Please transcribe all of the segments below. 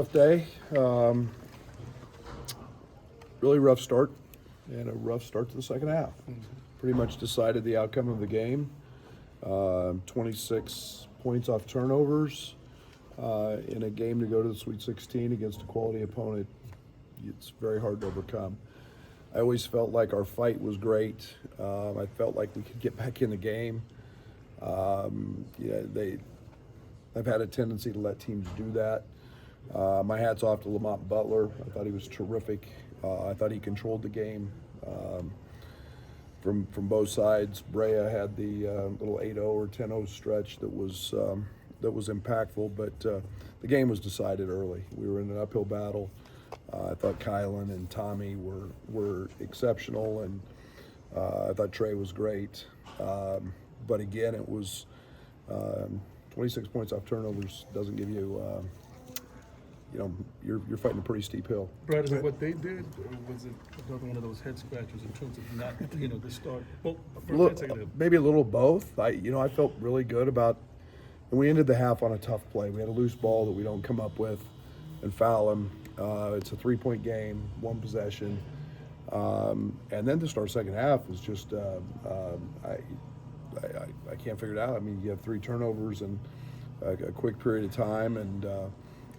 Rough day. Really rough start, and a rough start to the second half. Pretty much decided the outcome of the game. 26 points off turnovers in a game to go to the Sweet 16 against a quality opponent. It's very hard to overcome. I always felt like our fight was great. I felt like we could get back in the game. I've had a tendency to let teams do that. My hat's off to Lamont Butler. I thought he was terrific. I thought he controlled the game from both sides. Brea had the little 8-0 or 10-0 stretch that was impactful, but the game was decided early. We were in an uphill battle. I thought Kylan and Tommy were exceptional, and I thought Trey was great. But again, it was 26 points off turnovers doesn't give you. You're fighting a pretty steep hill. Brad, is it what they did, or was it another one of those head scratchers in terms of not, the start? Well, maybe a little both. I felt really good about, and we ended the half on a tough play. We had a loose ball that we don't come up with and foul him. It's a 3-point game, one possession, and then to start second half was just I can't figure it out. I mean, you have 3 turnovers in a quick period of time, and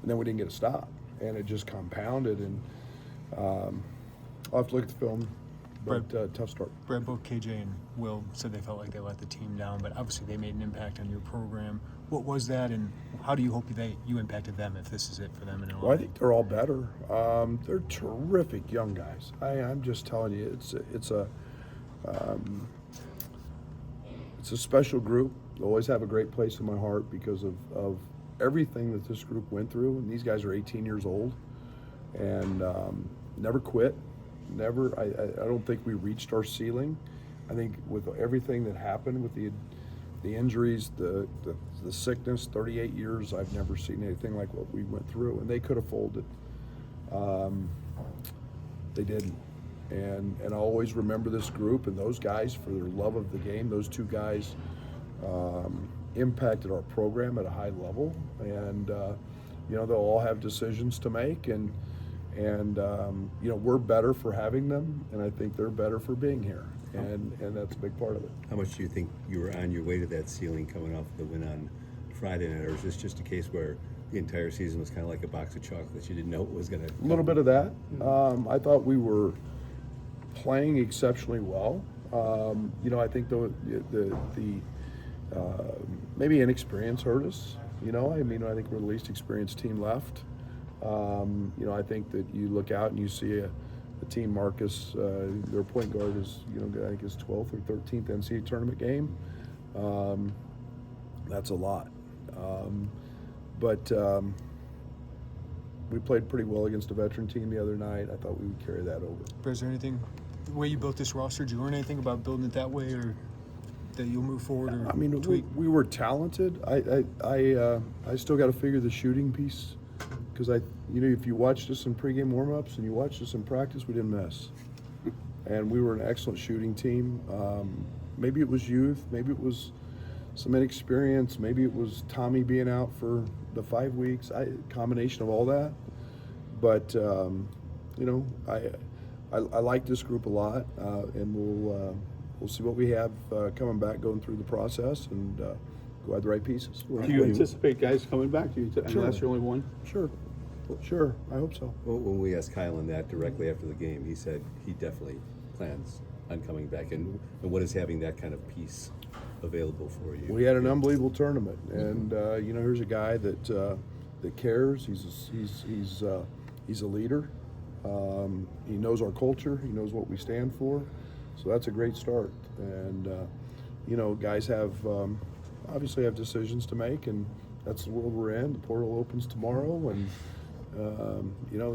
then we didn't get a stop, and it just compounded. And I'll have to look at the film, but tough start. Brad, both KJ and Will said they felt like they let the team down, but obviously they made an impact on your program. What was that, and how do you hope you impacted them if this is it for them? Well, I think they're all better. They're terrific young guys. I'm just telling you, it's a special group. They'll always have a great place in my heart because of everything that this group went through. And these guys are 18 years old and never quit. Never. I don't think we reached our ceiling. I think with everything that happened with the injuries, the sickness, 38 years, I've never seen anything like what we went through. And they could have folded. They didn't. And I'll always remember this group and those guys for their love of the game. Those two guys impacted our program at a high level, and they'll all have decisions to make, and we're better for having them, and I think they're better for being here, and that's a big part of it. How much do you think you were on your way to that ceiling coming off the win on Friday night, or is this just a case where the entire season was kind of like a box of chocolates? You didn't know it was going to. A little bit of that. I thought we were playing exceptionally well. I think the maybe inexperience hurt us. I think we're the least experienced team left. I think that you look out and you see a team, Marcus, their point guard is, I think his 12th or 13th NCAA Tournament game. That's a lot. But we played pretty well against a veteran team the other night. I thought we would carry that over. But is there anything, the way you built this roster, did you learn anything about building it that way, or that you'll move forward, or tweak? We were talented. I still got to figure the shooting piece, because if you watched us in pregame warmups and you watched us in practice, we didn't miss, and we were an excellent shooting team. Maybe it was youth, maybe it was some inexperience, maybe it was Tommy being out for the 5 weeks. Combination of all that, but I like this group a lot, and we'll see what we have coming back, going through the process, and go add the right pieces. Do you anticipate guys coming back? Unless you're only one? Sure. I hope so. Well, when we asked Kylan that directly after the game, he said he definitely plans on coming back. And what is having that kind of piece available for you? We had an unbelievable tournament, and here's a guy that cares. He's a leader. He knows our culture. He knows what we stand for. So that's a great start. And, guys have obviously have decisions to make, and that's the world we're in. The portal opens tomorrow, and,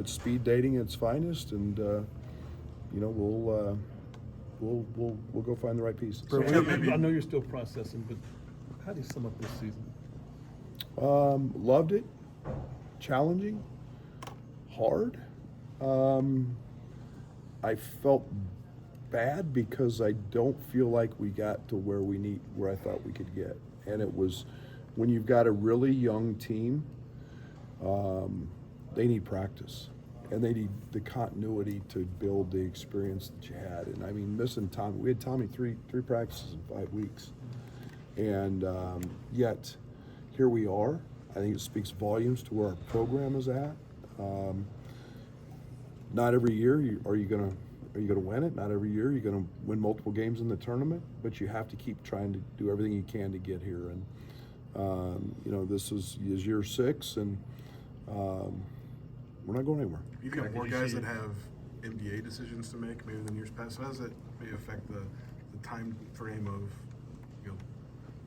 it's speed dating at its finest, and, we'll go find the right pieces. I know you're still processing, but how do you sum up this season? Loved it. Challenging. Hard. I felt bad because I don't feel like we got to where I thought we could get. And it was when you've got a really young team they need practice, and they need the continuity to build the experience that you had. And I mean, missing Tommy, we had Tommy three practices in 5 weeks, and yet here we are. I think it speaks volumes to where our program is at. Not every year are you gonna win it. Not every year you're gonna win multiple games in the tournament, but you have to keep trying to do everything you can to get here. And you know, this is year 6, and we're not going anywhere. You've got more guys that have NBA decisions to make maybe than years past. So how does that maybe affect the time frame of, you know,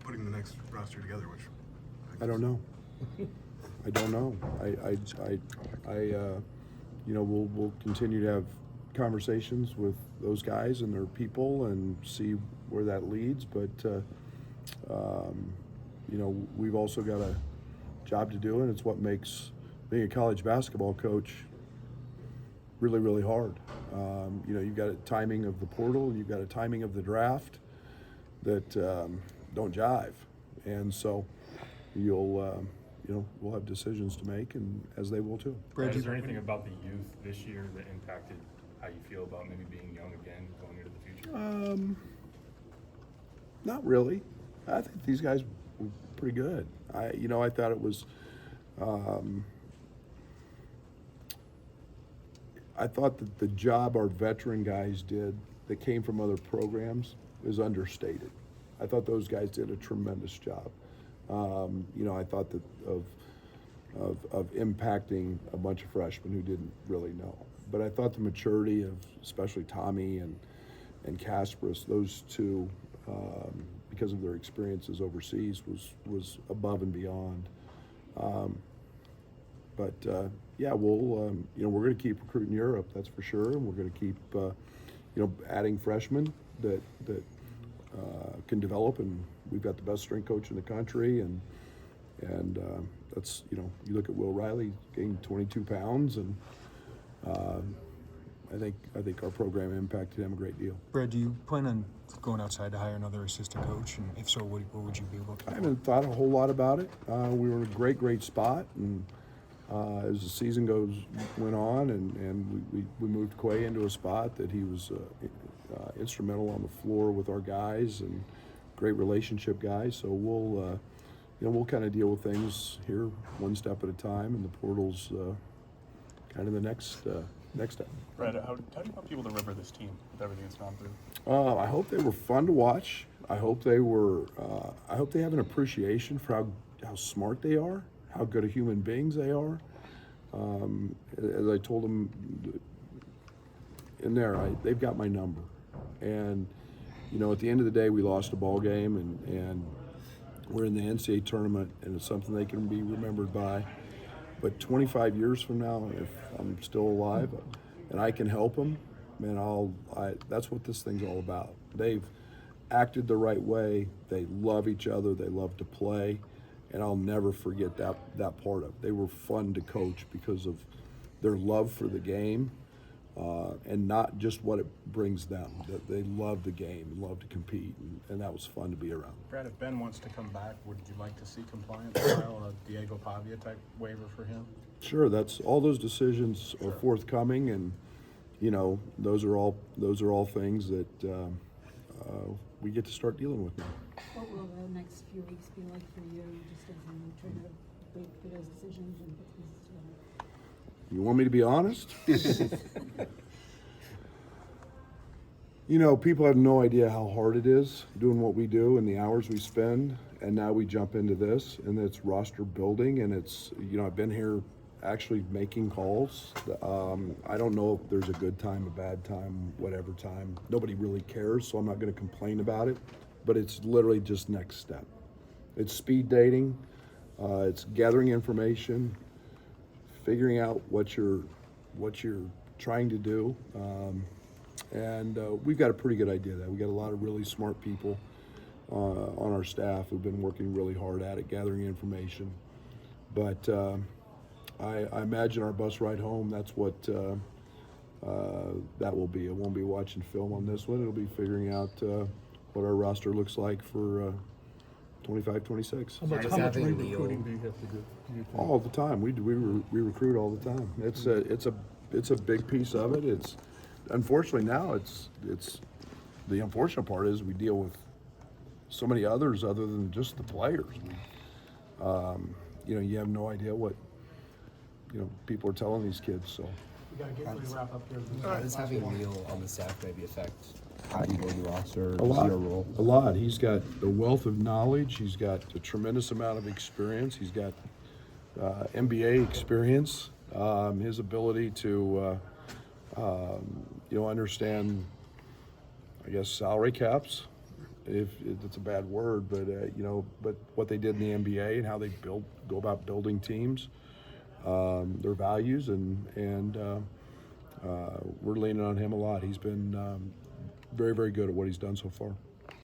putting the next roster together? Which I don't know. I don't know. You know, we'll continue to have conversations with those guys and their people and see where that leads. But you know, we've also got a job to do, and it's what makes being a college basketball coach really, really hard. You know, you've got a timing of the portal, you've got a timing of the draft that don't jive, and so you'll you know, we'll have decisions to make, and as they will too. Brad, is there anything about the youth this year that impacted how you feel about maybe being young again going into the future? Not really. I think these guys were pretty good. You know, I thought it was. I thought that the job our veteran guys did that came from other programs is understated. I thought those guys did a tremendous job. You know, I thought that of impacting a bunch of freshmen who didn't really know. But I thought the maturity of especially Tommy and Kasparis, those two, because of their experiences overseas, was above and beyond. Yeah, we'll you know, we're going to keep recruiting Europe, that's for sure, and we're going to keep you know, adding freshmen that can develop, and we've got the best strength coach in the country, and that's, you know, you look at Will Riley gained 22 pounds, and I think our program impacted him a great deal. Brad, do you plan on going outside to hire another assistant coach? And if so, what would you be looking for? I haven't thought a whole lot about it. We were in a great spot, and as the season went on, and we moved Quay into a spot that he was instrumental on the floor with our guys, and great relationship guy. So we'll you know, we'll kind of deal with things here one step at a time, and the portal's kind of the next step. Brad, how do you want people to remember this team with everything it's gone through? I hope they were fun to watch. I hope they were. I hope they have an appreciation for how smart they are, how good of human beings they are. As I told them in there, they've got my number, and you know, at the end of the day, we lost a ball game, and we're in the NCAA tournament, and it's something they can be remembered by. But 25 years from now, if I'm still alive and I can help them, man, that's what this thing's all about. They've acted the right way. They love each other. They love to play, and I'll never forget that part of it. They were fun to coach because of their love for the game, and not just what it brings them. That they love the game and love to compete, and that was fun to be around. Brad, if Ben wants to come back, would you like to see compliance style a Diego Pavia type waiver for him? Sure, that's all. Those decisions are forthcoming, and you know, those are all things that we get to start dealing with now. What will the next few weeks be like for you, just as you try to wait for those decisions and put pieces together? You want me to be honest? You know, people have no idea how hard it is doing what we do and the hours we spend, and now we jump into this, and it's roster building, and it's, you know, I've been here actually making calls. I don't know if there's a good time, a bad time, whatever time. Nobody really cares, so I'm not going to complain about it, but it's literally just next step. It's speed dating, it's gathering information, figuring out what you're trying to do, and we've got a pretty good idea of that. We've got a lot of really smart people on our staff who've been working really hard at it, gathering information. But I imagine our bus ride home, that's what that will be. It won't be watching film on this one. It'll be figuring out what our roster looks like for 25, 26. How much Just having recruiting Leo- do you have to do? Do you think? All the time. We recruit all the time. It's a big piece of it. It's unfortunately now it's the unfortunate part is we deal with so many others other than just the players. You know, you have no idea what people are telling these kids. So How does having Neil on the staff maybe affect how you build your roster, a lot, your role? a lot. He's got a wealth of knowledge. He's got a tremendous amount of experience. He's got NBA experience. His ability to understand, I guess, salary caps, if it's a bad word, but but what they did in the NBA and how they go about building teams, their values, and we're leaning on him a lot. He's been very, very good at what he's done so far.